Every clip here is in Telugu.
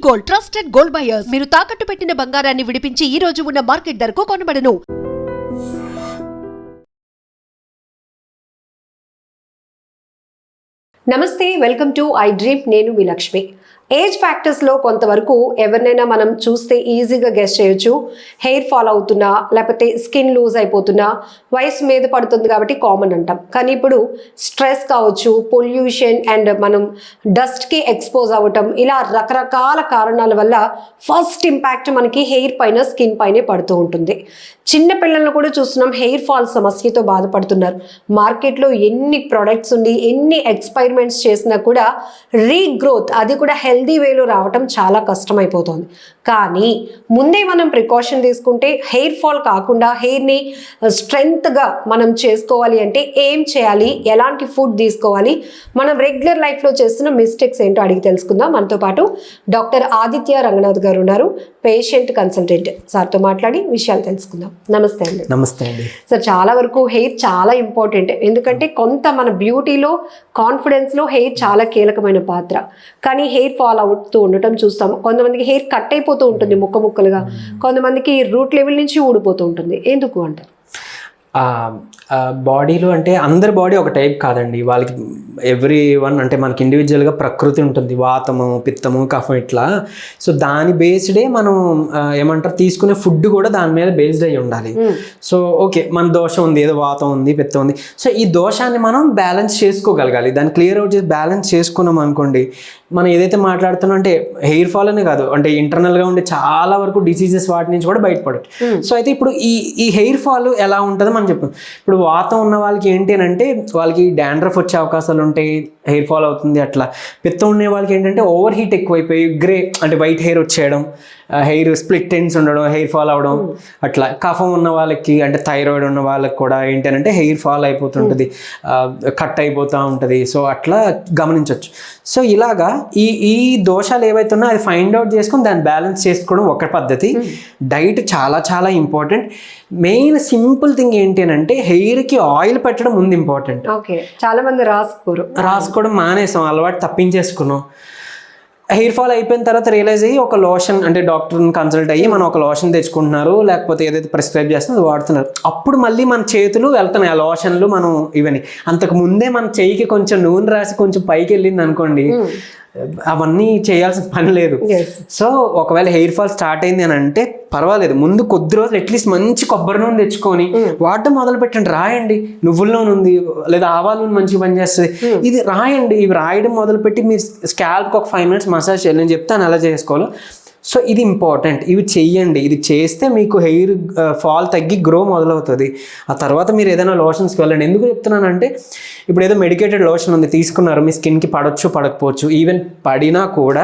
Gold, trusted gold buyers. మీరు తాకట్టు పెట్టిన బంగారాన్ని విడిపించి ఈ రోజు ఉన్న మార్కెట్ ధరకు కొనబడను. నమస్తే, వెల్కమ్ టు ఐ డ్రీమ్. నేను మీ లక్ష్మి. ఏజ్ ఫ్యాక్టర్స్లో కొంతవరకు ఎవరినైనా మనం చూస్తే ఈజీగా గెస్ చేయొచ్చు. హెయిర్ ఫాల్ అవుతున్నా, లేకపోతే స్కిన్ లూజ్ అయిపోతున్నా, వయసు మీద పడుతుంది కాబట్టి కామన్ అంటాం. కానీ ఇప్పుడు స్ట్రెస్ కావచ్చు, పొల్యూషన్ అండ్ మనం డస్ట్కి ఎక్స్పోజ్ అవ్వటం, ఇలా రకరకాల కారణాల వల్ల ఫస్ట్ ఇంపాక్ట్ మనకి హెయిర్ పైన, స్కిన్ పైనే పడుతూ ఉంటుంది. చిన్న పిల్లలను కూడా చూస్తున్నాం హెయిర్ ఫాల్ సమస్యతో బాధపడుతున్నారు. మార్కెట్లో ఎన్ని ప్రొడక్ట్స్ ఉండి, ఎన్ని ఎక్స్పెరిమెంట్స్ చేసినా కూడా రీగ్రోత్, అది కూడా హెల్దీ వేలో రావటం చాలా కష్టమైపోతుంది. కానీ ముందే మనం ప్రికాషన్ తీసుకుంటే హెయిర్ ఫాల్ కాకుండా హెయిర్ని స్ట్రెంగ్త్గా మనం చేసుకోవాలి అంటే ఏం చేయాలి, ఎలాంటి ఫుడ్ తీసుకోవాలి, మనం రెగ్యులర్ లైఫ్లో చేస్తున్న మిస్టేక్స్ ఏంటో అడిగి తెలుసుకుందాం. మనతో పాటు డాక్టర్ ఆదిత్య రంగనాథ్ గారు ఉన్నారు, పేషెంట్ కన్సల్టెంట్. సార్తో మాట్లాడి విషయాలు తెలుసుకుందాం. నమస్తే అండి. నమస్తే అండి. సార్, చాలా వరకు హెయిర్ చాలా ఇంపార్టెంట్. ఎందుకంటే కొంత మన బ్యూటీలో, కాన్ఫిడెన్స్లో హెయిర్ చాలా కీలకమైన పాత్ర. కానీ హెయిర్ ఫాల్ అవుతూ ఉండటం చూస్తాం. కొంతమందికి హెయిర్ కట్ అయిపోతూ ఉంటుంది ముక్కలుగా, కొంతమందికి రూట్ లెవెల్ నుంచి ఊడిపోతూ ఉంటుంది. ఎందుకు అంటారు? బాడీలో అంటే అందరి బాడీ ఒక టైప్ కాదండి. వాళ్ళకి ఎవ్రీ వన్ అంటే మనకి ఇండివిజువల్గా ప్రకృతి ఉంటుంది, వాతము, పిత్తము, కఫం ఇట్లా. సో దాని బేస్డే మనం ఏమంటారు తీసుకునే ఫుడ్ కూడా దాని మీద బేస్డ్ అయ్యి ఉండాలి. సో ఓకే, మన దోషం ఉంది, ఏదో వాతం ఉంది, పిత్తం ఉంది, సో ఈ దోషాన్ని మనం బ్యాలెన్స్ చేసుకోగలగాలి. దాన్ని క్లియర్ అవుట్ చేసి బ్యాలెన్స్ చేసుకున్నాం అనుకోండి, మనం ఏదైతే మాట్లాడుతున్నాం అంటే హెయిర్ ఫాల్ అనే కాదు, అంటే ఇంటర్నల్గా ఉండే చాలా వరకు డిసీజెస్ వాటి నుంచి కూడా బయటపడచ్చు. సో అయితే ఇప్పుడు ఈ హెయిర్ ఫాల్ ఎలా ఉంటుందో మనం చెప్పాం. ఇప్పుడు వాతం ఉన్న వాళ్ళకి ఏంటి అని అంటే వాళ్ళకి డాండ్రఫ్ వచ్చే అవకాశాలు ఉంటాయి, హెయిర్ ఫాల్ అవుతుంది. అట్లా పిత్తం ఉండే వాళ్ళకి ఏంటంటే ఓవర్ హీట్ ఎక్కువైపోయి గ్రే అంటే వైట్ హెయిర్ వచ్చేయడం, హెయిర్ స్ప్లిట్ ఎండ్స్ ఉండడం, హెయిర్ ఫాల్ అవడం. అట్లా కఫం ఉన్న వాళ్ళకి అంటే థైరాయిడ్ ఉన్న వాళ్ళకి కూడా ఏంటంటే హెయిర్ ఫాల్ అయిపోతుంటుంది, కట్ అయిపోతూ ఉంటుంది. సో అట్లా గమనించవచ్చు. సో ఇలాగా ఈ దోషాలు ఏవైతే ఉన్నాయో అది ఫైండ్ అవుట్ చేసుకొని దాన్ని బ్యాలెన్స్ చేసుకోవడం ఒక పద్ధతి. డైట్ చాలా చాలా ఇంపార్టెంట్. మెయిన్ సింపుల్ థింగ్ ఏంటి అని అంటే హెయిర్కి ఆయిల్ పెట్టడం ముందు ఇంపార్టెంట్. ఓకే, చాలా మంది రాసుకోవడం మానేసాం, అలవాటు తప్పించేసుకున్నాం. హెయిర్ ఫాల్ అయిపోయిన తర్వాత రియలైజ్ అయ్యి ఒక లోషన్ అంటే డాక్టర్ని కన్సల్ట్ అయ్యి మనం ఒక లోషన్ తెచ్చుకుంటున్నారు, లేకపోతే ఏదైతే ప్రిస్క్రైబ్ చేస్తుందో అది వాడుతున్నారు. అప్పుడు మళ్ళీ మన చేతులు వెళ్తున్నాయి ఆ లోషన్లు, మనం ఇవన్నీ. అంతకు ముందే మన చెయ్యికి కొంచెం నూనె రాసి కొంచెం పైకి వెళ్ళింది అనుకోండి, అవన్నీ చేయాల్సిన పని లేదు. సో ఒకవేళ హెయిర్ ఫాల్ స్టార్ట్ అయింది అని అంటే పర్వాలేదు, ముందు కొద్ది రోజులు అట్లీస్ట్ మంచి కొబ్బరి నూనె తెచ్చుకొని వాడటం మొదలు పెట్టండి. రాయండి, నువ్వుల నూనె ఉంది లేదా ఆవాల నూనె మంచిగా పనిచేస్తుంది, ఇది రాయండి. ఇవి రాయడం మొదలుపెట్టి మీరు స్కాల్ప్కి ఒక 5 minutes మసాజ్ చేయాలి. నేను చెప్తాను ఎలా చేసుకోవాలో. సో ఇది ఇంపార్టెంట్, ఇవి చెయ్యండి. ఇది చేస్తే మీకు హెయిర్ ఫాల్ తగ్గి గ్రో మొదలవుతుంది. ఆ తర్వాత మీరు ఏదైనా లోషన్స్కి వెళ్ళండి. ఎందుకు చెప్తున్నానంటే ఇప్పుడు ఏదో మెడికేటెడ్ లోషన్ ఉంది తీసుకున్నారు, మీ స్కిన్కి పడవచ్చు పడకపోవచ్చు. ఈవెన్ పడినా కూడా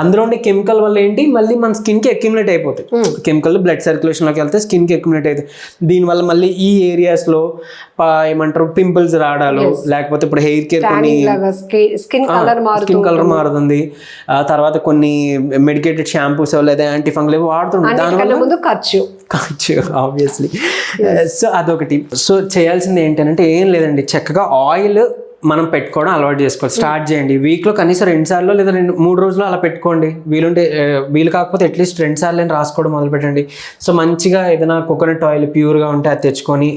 అందులో ఉండే కెమికల్ వల్ల ఏంటి మళ్ళీ మన స్కిన్కి అక్యుములేట్ అయిపోతాయి. కెమికల్ బ్లడ్ సర్క్యులేషన్లోకి వెళ్తే స్కిన్కి అక్యుములేట్ అవుతాయి. దీనివల్ల మళ్ళీ ఈ ఏరియాస్లో ఏమంటారు పింపుల్స్ రావడాలు, లేకపోతే ఇప్పుడు హెయిర్ కేర్ కొన్ని స్కిన్ కలర్ మారుతుంది. తర్వాత కొన్ని మెడికేటెడ్ షాంపూస్ లేదా యాంటీ ఫంగల్ వాడుతుంటారు, దానివల్ల ఖర్చు ఆబ్వియస్లీ. సో అదొకటి. సో చేయాల్సింది ఏంటంటే ఏం లేదండి, చక్కగా ఆయిల్ మనం పెట్టుకోవడం అలవాటు చేసుకోవాలి. స్టార్ట్ చేయండి. వీక్లో కనీసం 2 సార్లు లేదా 3 రోజులు అలా పెట్టుకోండి. వీలు కాకపోతే అట్లీస్ట్ 2 సార్లు రాసుకోవడం మొదలు పెట్టండి. సో మంచిగా ఏదైనా కోకోనట్ ఆయిల్ ప్యూర్గా ఉంటే అది తెచ్చుకొని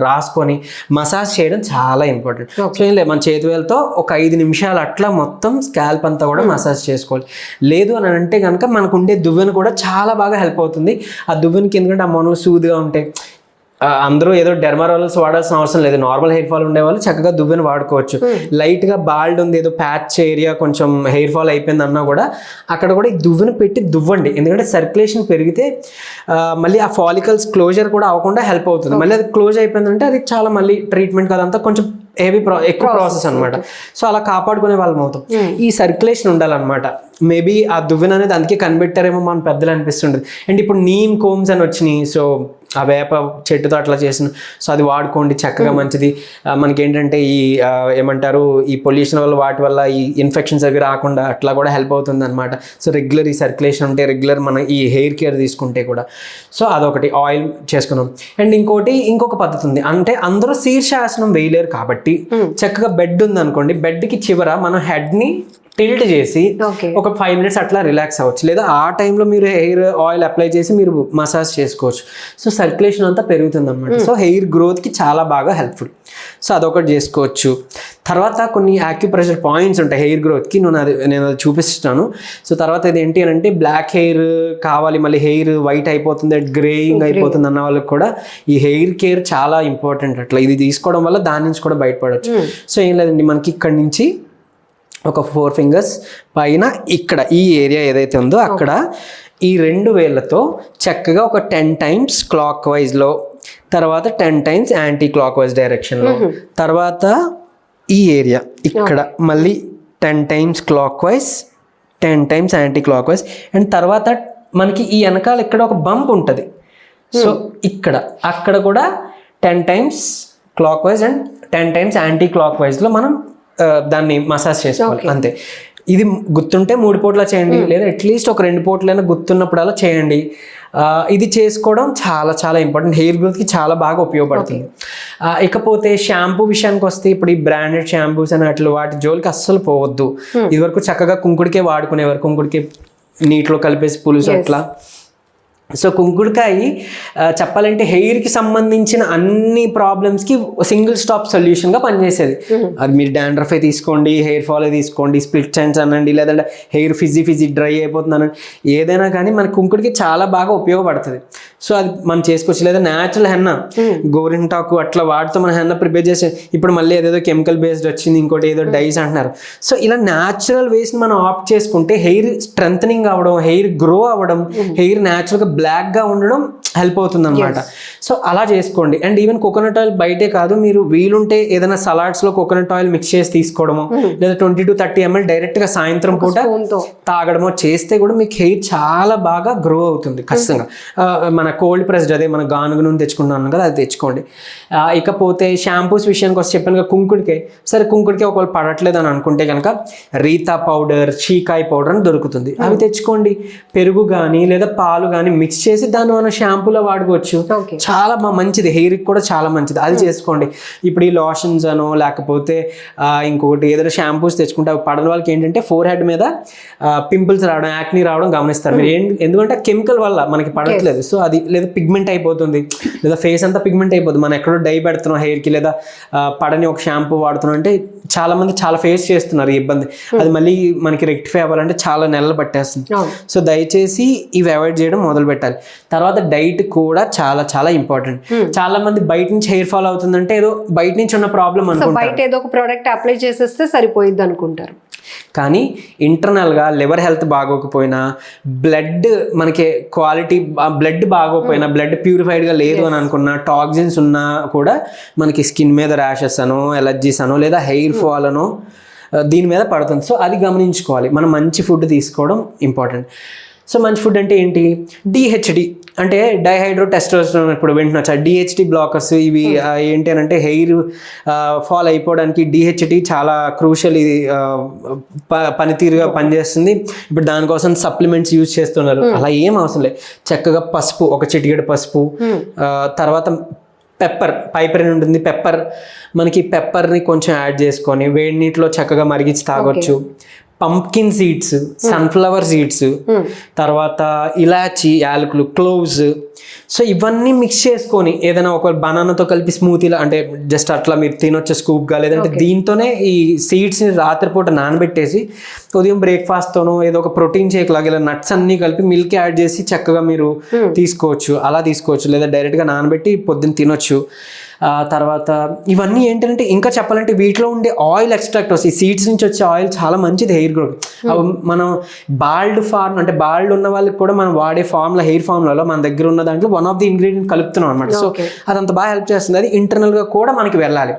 రాసుకొని మసాజ్ చేయడం చాలా ఇంపార్టెంట్. సో ఏం లేదు, మన చేతి వేలతో ఒక 5 నిమిషాలు అట్లా మొత్తం స్కాల్ప్ అంతా కూడా మసాజ్ చేసుకోవాలి. లేదు అని అంటే కనుక మనకు ఉండే దువ్వెన కూడా చాలా బాగా హెల్ప్ అవుతుంది. ఆ దువ్వెనకి ఎందుకంటే ఆ మొనలు సూదిగా ఉంటాయి. అందరూ ఏదో డెర్మరాలస్ వాడాల్సిన అవసరం లేదు. నార్మల్ హెయిర్ ఫాల్ ఉండే వాళ్ళు చక్కగా దువ్వెన వాడుకోవచ్చు. లైట్గా బాల్డ్ ఉంది, ఏదో ప్యాచ్ ఏరియా కొంచెం హెయిర్ ఫాల్ అయిపోయింది అన్నా కూడా అక్కడ కూడా ఈ దువ్వెన పెట్టి దువ్వండి. ఎందుకంటే సర్క్యులేషన్ పెరిగితే మళ్ళీ ఆ ఫాలికల్స్ క్లోజర్ కూడా అవ్వకుండా హెల్ప్ అవుతుంది. మళ్ళీ అది క్లోజ్ అయిపోయిందంటే అది చాలా మళ్ళీ ట్రీట్మెంట్ కదంతా కొంచెం ఎక్కువ ప్రాసెస్ అనమాట. సో అలా కాపాడుకునే వాళ్ళం అవుతాం. ఈ సర్క్యులేషన్ ఉండాలన్నమాట. మేబీ ఆ దువ్వెన అనేది అందుకే కనిపెట్టారేమో మన పెద్దలు అనిపిస్తుంటుంది. అండ్ ఇప్పుడు నీమ్ కోమ్స్ అని వచ్చినాయి. సో ఆ వేప చెట్టుతో అట్లా చేసిన, సో అది వాడుకోండి, చక్కగా మంచిది. మనకి ఏంటంటే ఈ ఏమంటారు ఈ పొల్యూషన్ వల్ల వాటి వల్ల ఈ ఇన్ఫెక్షన్స్ అవి రాకుండా అట్లా కూడా హెల్ప్ అవుతుంది అనమాట. సో రెగ్యులర్ ఈ సర్క్యులేషన్ ఉంటే, రెగ్యులర్ మన ఈ హెయిర్ కేర్ తీసుకుంటే కూడా, సో అదొకటి ఆయిల్ చేసుకున్నాం. అండ్ ఇంకొక పద్ధతి ఉంది. అంటే అందరూ శీర్షాసనం వేయలేరు కాబట్టి చక్కగా బెడ్ ఉంది అనుకోండి, బెడ్కి చివర మనం హెడ్ని టిల్ట్ చేసి Okay. ఒక 5 minutes అట్లా రిలాక్స్ అవ్వచ్చు, లేదా ఆ టైంలో మీరు హెయిర్ ఆయిల్ అప్లై చేసి మీరు మసాజ్ చేసుకోవచ్చు. సో సర్క్యులేషన్ అంతా పెరుగుతుంది అనమాట. సో హెయిర్ గ్రోత్కి చాలా బాగా హెల్ప్ఫుల్. సో అదొకటి చేసుకోవచ్చు. తర్వాత కొన్ని యాక్యుప్రెషర్ పాయింట్స్ ఉంటాయి హెయిర్ గ్రోత్కి, నేను అది చూపిస్తున్నాను. సో తర్వాత ఇది ఏంటి అని అంటే బ్లాక్ హెయిర్ కావాలి, మళ్ళీ హెయిర్ వైట్ అయిపోతుంది, గ్రేయింగ్ అయిపోతుంది అన్న వాళ్ళకి కూడా ఈ హెయిర్ కేర్ చాలా ఇంపార్టెంట్. అట్లా ఇది తీసుకోవడం వల్ల దాని నుంచి కూడా బయటపడవచ్చు. సో ఏం లేదండి, మనకి ఇక్కడ నుంచి ఒక 4 fingers పైన ఇక్కడ ఈ ఏరియా ఏదైతే ఉందో అక్కడ ఈ 2 వేళ్ళతో చక్కగా ఒక 10 times క్లాక్ వైజ్లో, తర్వాత 10 times యాంటీ క్లాక్ వైజ్ డైరెక్షన్లో, తర్వాత ఈ ఏరియా ఇక్కడ మళ్ళీ 10 times clock wise, 10 times anti clock wise, and తర్వాత మనకి ఈ వెనకాల ఇక్కడ ఒక బంప్ ఉంటుంది. సో ఇక్కడ అక్కడ కూడా 10 times clockwise and 10 times anti clock వైజ్లో మనం దాన్ని మసాజ్ చేసుకోవాలి. అంతే. ఇది గుర్తుంటే 3 పూట్ల చేయండి, లేదా అట్లీస్ట్ ఒక 2 పూట్లైనా గుర్తున్నప్పుడల్లా చేయండి. ఇది చేసుకోవడం చాలా చాలా ఇంపార్టెంట్, హెయిర్ గ్రోత్కి చాలా బాగా ఉపయోగపడుతుంది. ఇకపోతే షాంపూ విషయానికి వస్తే ఇప్పుడు ఈ బ్రాండెడ్ షాంపూస్ అని అట్లా వాటి జోలికి అస్సలు పోవద్దు. ఇదివరకు చక్కగా కుంకుడికే వాడుకునేవారు, కుంకుడికి నీటిలో కలిపేసి పులుసు అట్లా. సో కుంకుడుకాయ చెప్పాలంటే హెయిర్కి సంబంధించిన అన్ని ప్రాబ్లమ్స్కి సింగిల్ స్టాప్ సొల్యూషన్గా పనిచేసేది. అది మీరు డాండ్రఫ్ తీసుకోండి, హెయిర్ ఫాల్ తీసుకోండి, స్ప్లిట్ ఎండ్స్ అనండి, లేదంటే హెయిర్ ఫిజీ డ్రై అయిపోతుంది అనండి, ఏదైనా కానీ మన కుంకుడికి చాలా బాగా ఉపయోగపడుతుంది. సో అది మనం చేసుకోవచ్చు. లేదా న్యాచురల్ హెన్నా, గోరింటాకు అట్లా వాటితో మన హెన్నా ప్రిపేర్ చేసి, ఇప్పుడు మళ్ళీ ఏదేదో కెమికల్ బేస్డ్ వచ్చింది, ఇంకోటి ఏదో డైస్ అంటున్నారు. సో ఇలా న్యాచురల్ వేస్ని మనం ఆప్ట్ చేసుకుంటే హెయిర్ స్ట్రెంథనింగ్ అవ్వడం, హెయిర్ గ్రో అవ్వడం, హెయిర్ న్యాచురల్గా బ్లాక్గా ఉండడం హెల్ప్ అవుతుంది అనమాట. సో అలా చేసుకోండి. అండ్ ఈవెన్ కోకోనట్ ఆయిల్ బయటే కాదు, మీరు వీలుంటే ఏదైనా సలాడ్స్లో కోకోనట్ ఆయిల్ మిక్స్ చేసి తీసుకోవడమో, లేదా 20 to 30 ml డైరెక్ట్గా సాయంత్రం పూట తాగడమో చేస్తే కూడా మీకు హెయిర్ చాలా బాగా గ్రో అవుతుంది ఖచ్చితంగా. మన కోల్డ్ ప్రెస్డ్, అదే మన గానుగ నూనె తెచ్చుకున్నాను కదా, అది తెచ్చుకోండి. ఇకపోతే షాంపూస్ విషయానికి వస్తే చెప్పాను కదా, కుంకుడికాయ. సరే కుంకుడికాయ ఒకవేళ పడట్లేదు అని అనుకుంటే కనుక రీతా పౌడర్, చీకాయ పౌడర్ అని దొరుకుతుంది, అవి తెచ్చుకోండి. పెరుగు కానీ లేదా పాలు కానీ మిక్స్ చేసి దాన్ని మనం షాంపూలో వాడుకోవచ్చు. చాలా మంచిది, హెయిర్కి కూడా చాలా మంచిది, అది చేసుకోండి. ఇప్పుడు ఈ లోషన్స్ అనో లేకపోతే ఇంకొకటి ఏదైనా షాంపూస్ తెచ్చుకుంటే అవి పడని వాళ్ళకి ఏంటంటే ఫోర్ హెడ్ మీద పింపుల్స్ రావడం, యాక్నీ రావడం గమనిస్తారు మీరు. ఎందుకంటే కెమికల్ వల్ల మనకి పడట్లేదు. సో అది లేదా పిగ్మెంట్ అయిపోతుంది, లేదా ఫేస్ అంతా పిగ్మెంట్ అయిపోతుంది. మనం ఎక్కడో డై పెడుతున్నాం హెయిర్కి, లేదా పడని ఒక షాంపూ వాడుతున్నాం అంటే చాలా మంది చాలా ఫేస్ చేస్తున్నారు ఈ ఇబ్బంది. అది మళ్ళీ మనకి రెక్టిఫై అవ్వాలంటే చాలా నెలలు పట్టేస్తుంది. సో దయచేసి ఇవి అవాయిడ్ చేయడం మొదలు పెట్టాలి. తర్వాత డైట్ కూడా చాలా చాలా ఇంపార్టెంట్. చాలా మంది బయట నుంచి హెయిర్ ఫాల్ అవుతుందంటే ఏదో బయట నుంచి ఉన్న ప్రాబ్లం అనుకుంటారు, బయట ఏదో ఒక ప్రోడక్ట్ అప్లై చేసేస్తే సరిపోయిద్ది అనుకుంటారు. కానీ ఇంటర్నల్గా లివర్ హెల్త్ బాగోకపోయినా, బ్లడ్ మనకి క్వాలిటీ బ్లడ్ బాగోకపోయినా, బ్లడ్ ప్యూరిఫైడ్గా లేదు అని అనుకున్నా, టాక్సిన్స్ ఉన్నా కూడా మనకి స్కిన్ మీద ర్యాషెస్ అనో, ఎలర్జీస్ అనో, లేదా హెయిర్ ఫాల్ అనో దీని మీద పడుతుంది. సో అది గమనించుకోవాలి. మనం మంచి ఫుడ్ తీసుకోవడం ఇంపార్టెంట్. సో మంచి ఫుడ్ అంటే ఏంటి? డిహెచ్డి అంటే డైహైడ్రోటెస్టోస్టెరాన్, ఇప్పుడు వింటున్నా డిహెచ్డి బ్లాకర్స్. ఇవి ఏంటి అని అంటే హెయిర్ ఫాల్ అయిపోవడానికి డిహెచ్డి చాలా క్రూషియల్, ఇది పనితీరుగా పనిచేస్తుంది. ఇప్పుడు దానికోసం సప్లిమెంట్స్ యూజ్ చేస్తున్నారు, అలా ఏం అవసరం లేదు. చక్కగా పసుపు, ఒక చిటికెడు పసుపు, తర్వాత పెప్పర్, పైపరిన్ ఉంటుంది పెప్పర్, మనకి పెప్పర్ని కొంచెం యాడ్ చేసుకొని వేడి నీటిలో చక్కగా మరిగించి తాగొచ్చు. పంప్కిన్ సీడ్స్, సన్ఫ్లవర్ సీడ్స్, తర్వాత ఇలాచి, యాలకులు, క్లోవ్స్. సో ఇవన్నీ మిక్స్ చేసుకొని ఏదైనా ఒక బనానాతో కలిపి స్మూతీలా, అంటే జస్ట్ అట్లా మీరు తినొచ్చే స్కూప్గా, లేదంటే దీంతోనే ఈ సీడ్స్ని రాత్రిపూట నానబెట్టేసి ఉదయం బ్రేక్ఫాస్ట్తోనో ఏదో ఒక ప్రోటీన్ షేక్ లాగా ఇలా నట్స్ అన్నీ కలిపి మిల్క్ యాడ్ చేసి చక్కగా మీరు తీసుకోవచ్చు. అలా తీసుకోవచ్చు, లేదా డైరెక్ట్గా నానబెట్టి పొద్దున్న తినొచ్చు. తర్వాత ఇవన్నీ ఏంటంటే ఇంకా చెప్పాలంటే వీటిలో ఉండే ఆయిల్ ఎక్స్ట్రాక్ట్ వస్తాయి, సీడ్స్ నుంచి వచ్చే ఆయిల్ చాలా మంచిది హెయిర్ గ్రోత్. మనం బాల్డ్ ఫార్మ్ అంటే బాల్డ్ ఉన్న వాళ్ళకి కూడా మనం వాడే ఫార్ములా, హెయిర్ ఫార్ములాలో మన దగ్గర ఉన్న దాంట్లో వన్ ఆఫ్ ది ఇంగ్రీడియంట్ కలుపుతున్నాం అనమాట. సో అదంత బాగా హెల్ప్ చేస్తుంది. అది ఇంటర్నల్గా కూడా మనకి వెళ్ళాలి.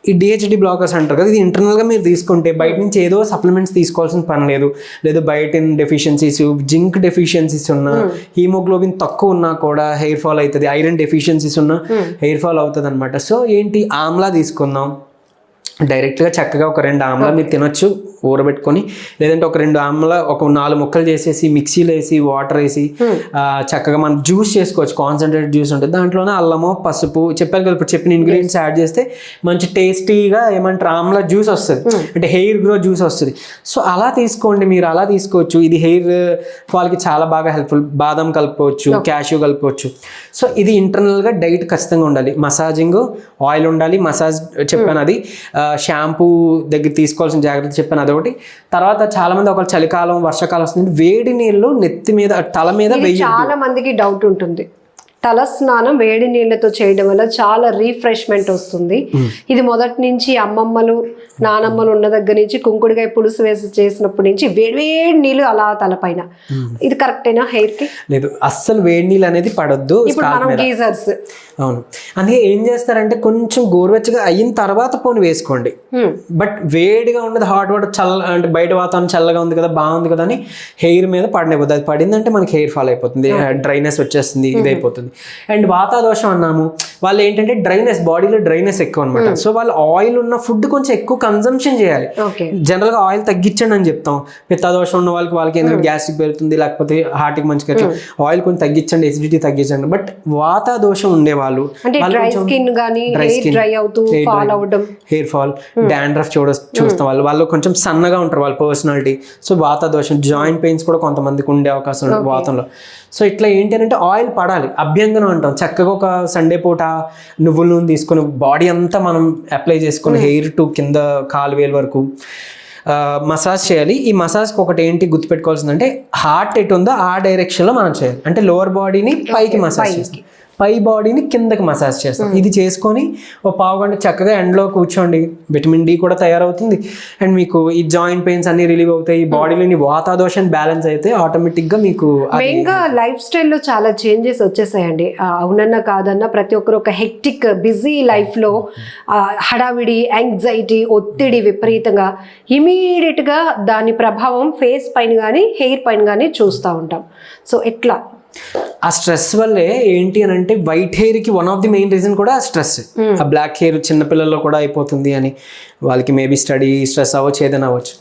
ఈ డిహెచ్డి బ్లాకర్స్ అంటారు కదా, ఇది ఇంటర్నల్గా మీరు తీసుకుంటే బయట నుంచి ఏదో సప్లిమెంట్స్ తీసుకోవాల్సిన పని లేదు. లేదా బయటిన్ డెఫిషియన్సీస్, జింక్ డెఫిషియన్సీస్ ఉన్నా, హీమోగ్లోబిన్ తక్కువ ఉన్నా కూడా హెయిర్ ఫాల్ అవుతుంది, ఐరన్ డెఫిషియన్సీస్ ఉన్నా హెయిర్ ఫాల్ అవుతుంది అనమాట. సో ఏంటి, ఆమ్లా తీసుకుందాం, డైరెక్ట్గా చక్కగా ఒక 2 ఆమ్లా మీరు తినొచ్చు ఊరబెట్టుకొని, లేదంటే ఒక 2 ఆమ్లా ఒక 4 ముక్కలు చేసేసి మిక్సీలో వేసి వాటర్ వేసి చక్కగా మనం జ్యూస్ చేసుకోవచ్చు. కాన్సన్ట్రేట్ జ్యూస్ ఉంటుంది, దాంట్లోనే అల్లము పసుపు చెప్పాను కదా, ఇప్పుడు చెప్పిన ఇంగ్రీడియంట్స్ యాడ్ చేస్తే మంచి టేస్టీగా ఏమంటారు ఆమ్లా జ్యూస్ వస్తుంది, అంటే హెయిర్ గ్రో జ్యూస్ వస్తుంది. సో అలా తీసుకోండి, మీరు అలా తీసుకోవచ్చు. ఇది హెయిర్ ఫాల్కి చాలా బాగా హెల్ప్ఫుల్. బాదం కలుపుకోవచ్చు, క్యాష్యూ కలుపుకోవచ్చు. సో ఇది ఇంటర్నల్గా డైట్ ఖచ్చితంగా ఉండాలి. మసాజింగ్ ఆయిల్ ఉండాలి, మసాజ్ చెప్పాను అది. షాంపూ దగ్గర తీసుకోవాల్సిన జాగ్రత్త చెప్పాను అదొకటి. తర్వాత చాలా మంది ఒక చలికాలం వర్షాకాలం వస్తుంది, వేడి నీళ్ళు నెత్తి మీద తల మీద చాలా మందికి డౌట్ ఉంటుంది. తల స్నానం వేడి నీళ్ళతో చేయడం వల్ల చాలా రీఫ్రెష్మెంట్ వస్తుంది. ఇది మొదటి నుంచి అమ్మమ్మలు నానమ్మలు ఉన్న దగ్గర నుంచి కుంకుడుకాయ పులుసు వేసి చేసినప్పటి నుంచి వేడి నీళ్ళు అలా తలపైన. ఇది కరెక్టేనా హెయిర్ కి? లేదు, అస్సలు వేడి నీళ్ళు అనేది పడొద్దు. ఇప్పుడు మనం గీజర్స్, అవును, అందుకే ఏం చేస్తారంటే కొంచెం గోరువెచ్చగా అయిన తర్వాత పోని వేసుకోండి. బట్ వేడిగా ఉండదు, హాట్ వాటర్ అంటే బయట వాతావరణం చల్లగా ఉంది కదా, బాగుంది కదా అని హెయిర్ మీద పడనివ్వద్దు. అది పడిందంటే మనకి హెయిర్ ఫాల్ అయిపోతుంది, డ్రైనెస్ వచ్చేస్తుంది, ఇదైపోతుంది. అండ్ వాతాదోషం అన్నాము, వాళ్ళు ఏంటంటే డ్రైనెస్, బాడీలో డ్రైనెస్ ఎక్కువ అనమాట. సో వాళ్ళు ఆయిల్ ఉన్న ఫుడ్ కొంచెం ఎక్కువ కన్సంప్షన్ చేయాలి. జనరల్గా ఆయిల్ తగ్గించండి అని చెప్తాం. పిత్తాదోషం ఉన్న వాళ్ళకి ఎందుకంటే గ్యాస్ట్రిక్ పెరుగుతుంది, లేకపోతే హార్ట్కి మంచిగా ఆయిల్ కొంచెం తగ్గించండి, ఎసిడిటీ తగ్గించండి. బట్ వాతాదోషం ఉండేవాళ్ళు, హెయిర్ ఫాల్, డాండ్రఫ్ చూస్తాం వాళ్ళు కొంచెం సన్నగా ఉంటారు, వాళ్ళ పర్సనాలిటీ. సో వాతాదోషం, జాయింట్ పెయిన్స్ కూడా కొంతమందికి ఉండే అవకాశం ఉంటుంది వాతంలో. సో ఇట్లా ఏంటి అంటే ఆయిల్ పడాలి. అభ్యంగనం అంటాం, చక్కగా ఒక సండే పూట నువ్వుల నూనె తీసుకొని బాడీ అంతా మనం అప్లై చేసుకొని హెయిర్ టు కింద కాలు వేలు వరకు మసాజ్ చేయాలి. ఈ మసాజ్కి ఒకటి ఏంటి గుర్తుపెట్టుకోవాల్సిందంటే, హార్ట్ ఎటు ఉందో ఆ డైరెక్షన్లో మనం చేయాలి. అంటే లోవర్ బాడీని పైకి మసాజ్ చేస్తాం, పై బాడీని కిందకి మసాజ్ చేస్తాం. ఇది చేసుకొని ఒక పావు గంట చక్కగా ఎండలో కూర్చోండి, విటమిన్ డి కూడా తయారవుతుంది. అండ్ మీకు ఈ జాయింట్ పెయిన్స్ అన్ని రిలీవ్ అవుతాయి, ఈ బాడీలోని వాతాదోషం బ్యాలెన్స్ అయితే ఆటోమేటిక్గా మీకు. మెయిన్గా లైఫ్ స్టైల్లో చాలా చేంజెస్ వచ్చేసాయండి. అవునన్నా కాదన్నా ప్రతి ఒక్కరు ఒక హెక్టిక్ బిజీ లైఫ్లో హడావిడి, యాంగ్జైటీ, ఒత్తిడి విపరీతంగా ఇమీడియట్గా దాని ప్రభావం ఫేస్ పైన కానీ హెయిర్ పైన కానీ చూస్తూ ఉంటాం. సో ఎట్లా ఆ స్ట్రెస్ వల్లే ఏంటి అని అంటే వైట్ హెయిర్కి one of the main reason కూడా స్ట్రెస్. ఆ బ్లాక్ హెయిర్ చిన్నపిల్లల్లో కూడా అయిపోతుంది అని, వాళ్ళకి మేబీ స్టడీ స్ట్రెస్ అవ్వచ్చు, ఏదైనా అవ్వచ్చు.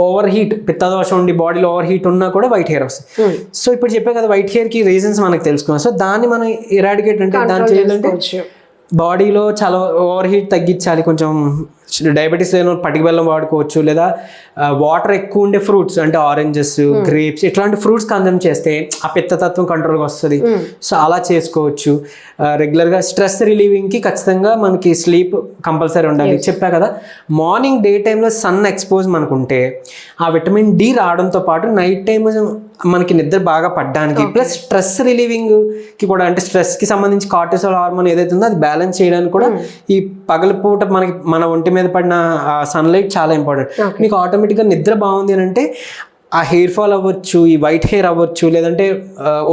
ఓవర్ హీట్, పిత్తదోషం ఉండి బాడీలో ఓవర్ హీట్ ఉన్నా కూడా వైట్ హెయిర్ వస్తుంది. సో ఇప్పుడు చెప్పే కదా వైట్ హెయిర్కి రీజన్స్ మనకు తెలుసుకున్నాం. సో దాన్ని మనం ఇరాడికేట్ అంటే దాన్ని చేయాలంటే బాడీలో చాలా ఓవర్ హీట్ తగ్గించాలి. కొంచెం డయాబెటీస్ లేని పటిక బెల్లం వాడుకోవచ్చు, లేదా వాటర్ ఎక్కువ ఉండే ఫ్రూట్స్ అంటే ఆరెంజెస్, గ్రేప్స్ ఇట్లాంటి ఫ్రూట్స్ కన్జ్యూమ్ చేస్తే ఆ పిత్తతత్వం కంట్రోల్గా వస్తుంది. సో అలా చేసుకోవచ్చు. రెగ్యులర్గా స్ట్రెస్ రిలీవింగ్కి ఖచ్చితంగా మనకి స్లీప్ కంపల్సరీ ఉండాలి. చెప్పా కదా, మార్నింగ్ డే టైంలో సన్ ఎక్స్పోజ్ మనకుంటే ఆ విటమిన్ డి రావడంతో పాటు నైట్ టైం మనకి నిద్ర బాగా పడ్డానికి, ప్లస్ స్ట్రెస్ రిలీవింగ్కి కూడా, అంటే స్ట్రెస్కి సంబంధించి కార్టిసాల్ హార్మోన్ ఏదైతే ఉందో అది బ్యాలెన్స్ చేయడానికి కూడా ఈ పగలపూట మన ఒంటి మీద పడిన సన్లైట్ చాలా ఇంపార్టెంట్. మీకు ఆటోమేటిక్గా నిద్ర బాగుంది అని అంటే ఆ హెయిర్ ఫాల్ అవ్వచ్చు, ఈ వైట్ హెయిర్ అవ్వచ్చు, లేదంటే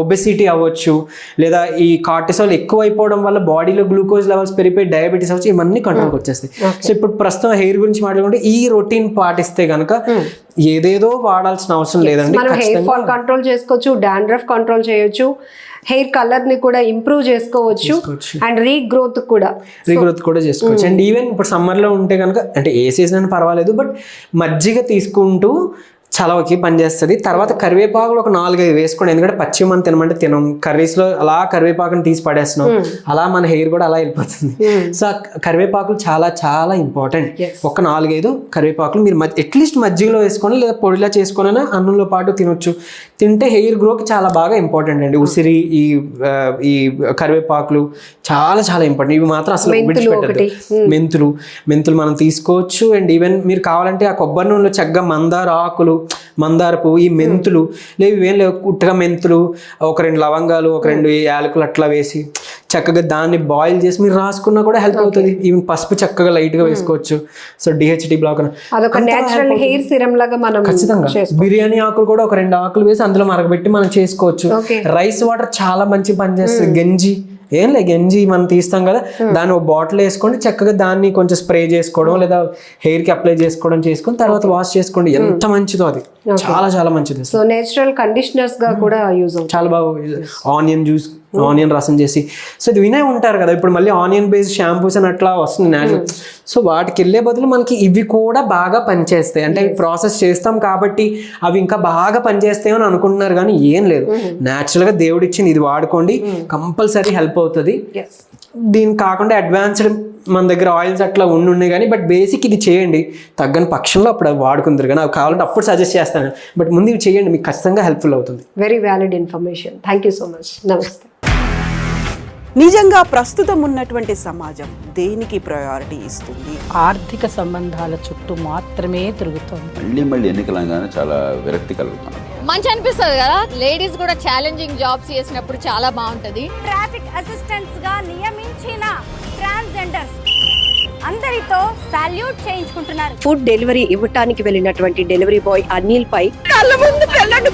ఒబెసిటీ అవ్వచ్చు, లేదా ఈ కార్టిసాల్ ఎక్కువ అయిపోవడం వల్ల బాడీలో గ్లూకోజ్ లెవెల్స్ పెరిగిపోయి డయాబెటీస్ అవ్వచ్చు, ఇవన్నీ కంట్రోల్కి వచ్చేస్తాయి. సో ఇప్పుడు ప్రస్తుతం హెయిర్ గురించి మాట్లాడుకుంటే ఈ రొటీన్ పాటిస్తే కనుక ఏదేదో వాడాల్సిన అవసరం లేదండి. హెయిర్ ఫాల్ కంట్రోల్ చేసుకోవచ్చు, డాండ్రఫ్ కంట్రోల్ చేయొచ్చు, హెయిర్ కలర్ ని కూడా ఇంప్రూవ్ చేసుకోవచ్చు, అండ్ రీగ్రోత్ కూడా చేసుకోవచ్చు. అండ్ ఈవెన్ ఇప్పుడు సమ్మర్లో ఉంటే కనుక, అంటే ఏ సీజన్ అని పర్వాలేదు, బట్ మజ్జిగ తీసుకుంటూ చలవకి పనిచేస్తుంది. తర్వాత కరివేపాకులు ఒక 4-5 వేసుకోండి, ఎందుకంటే పచ్చి మనం తినమంటే తినం, కర్రీస్లో అలా కరివేపాకుని తీసి పడేస్తున్నాం, అలా మన హెయిర్ కూడా అలా వెళ్ళిపోతుంది. సో కరివేపాకులు చాలా చాలా ఇంపార్టెంట్. ఒక 4-5 కరివేపాకులు మీరు అట్లీస్ట్ మజ్జిగలో వేసుకొని, లేదా పొడిలా చేసుకొని అన్నంలో పాటు తినొచ్చు. తింటే హెయిర్ గ్రోకి చాలా బాగా ఇంపార్టెంట్ అండి. ఉసిరి, ఈ కరివేపాకులు చాలా చాలా ఇంపార్టెంట్. ఇవి మాత్రం అసలు విడిచిపెట్టద్దు. మెంతులు మనం తీసుకోవచ్చు. అండ్ ఈవెన్ మీరు కావాలంటే ఆ కొబ్బరి నూనెలో చక్కగా మందార ఆకులు, మందార పువ్వు, ఈ మెంతులు లేవు, ఇవేం లేవు, కుట్టగా మెంతులు, ఒక 2 లవంగాలు, ఒక 2 యాలకులు అట్లా వేసి చక్కగా దాన్ని బాయిల్ చేసి మీరు రాసుకున్నా కూడా హెల్ప్ అవుతుంది. ఈవెన్ పసుపు చక్కగా లైట్గా వేసుకోవచ్చు. So DHD black hair serum లాగా మనం ఖచ్చితంగా. బిర్యానీ ఆకులు కూడా ఒక 2 ఆకులు వేసి అందులో మరగబెట్టి మనం చేసుకోవచ్చు. రైస్ వాటర్ చాలా మంచి పనిచేస్తుంది. గంజి మనం తీస్తాం కదా, దాన్ని ఒక బాటిల్ వేసుకోండి, చక్కగా దాన్ని కొంచెం స్ప్రే చేసుకోవడం, లేదా హెయిర్కి అప్లై చేసుకొని తర్వాత వాష్ చేసుకోండి. ఎంత మంచిదో అది. చాలా చాలా మంచిది. సో నేచురల్ కండిషనర్స్ గా కూడా యూజ్ అవుతుంది. చాలా బాగా ఆనియన్ జ్యూస్, ఆనియన్ రసం చేసి, సో ఇది వినే ఉంటారు కదా ఇప్పుడు మళ్ళీ ఆనియన్ బేస్డ్ షాంపూస్ అని అట్లా వస్తుంది న్యాచురల్. సో వాటికి వెళ్ళే బదులు మనకి ఇవి కూడా బాగా పనిచేస్తాయి. అంటే ప్రాసెస్ చేస్తాం కాబట్టి అవి ఇంకా బాగా పనిచేస్తాయి అని అనుకుంటున్నారు, కానీ ఏం లేదు. న్యాచురల్గా దేవుడు ఇచ్చింది ఇది వాడుకోండి, కంపల్సరీ హెల్ప్ అవుతుంది. దీనికి కాకుండా అడ్వాన్స్డ్ మన దగ్గర ఆయిల్స్ అట్లా ఉన్నాయి కానీ బట్ బేసిక్ ఇది చేయండి. తగ్గని పక్షంలో అప్పుడు అవి వాడుకుందరు, కానీ అవి కావాలంటే అప్పుడు సజెస్ట్ చేస్తాను. బట్ ముందు ఇవి చేయండి, మీకు ఖచ్చితంగా హెల్ప్ఫుల్ అవుతుంది. Very valid information. Thank you so much. నమస్తే. నిజంగా ప్రస్తుతం ఉన్నటువంటి సమాజం దేనికి ప్రయారిటీ ఇస్తుంది? ఆర్థిక సంబంధాల చుట్టూ మాత్రమే తిరుగుతోంది. మళ్ళీ ఎన్నికలంగానే చాలా విరక్తి కలుగుతాం. మంచి అనిపిస్తుంది కదా, లేడీస్ కూడా ఛాలెంజింగ్ జాబ్స్ చేసినప్పుడు చాలా బాగుంటది. ట్రాఫిక్ అసిస్టెంట్స్ గా నియమించిన ట్రాన్స్జెండర్స్ అందరితో సాల్యూట్ చేయించుకుంటున్నారు. ఫుడ్ డెలివరీ ఇవ్వటానికి వెళ్ళినటువంటి డెలివరీ బాయ్ అనిల్ పై కళ్ళ ముందు పెళ్ళండి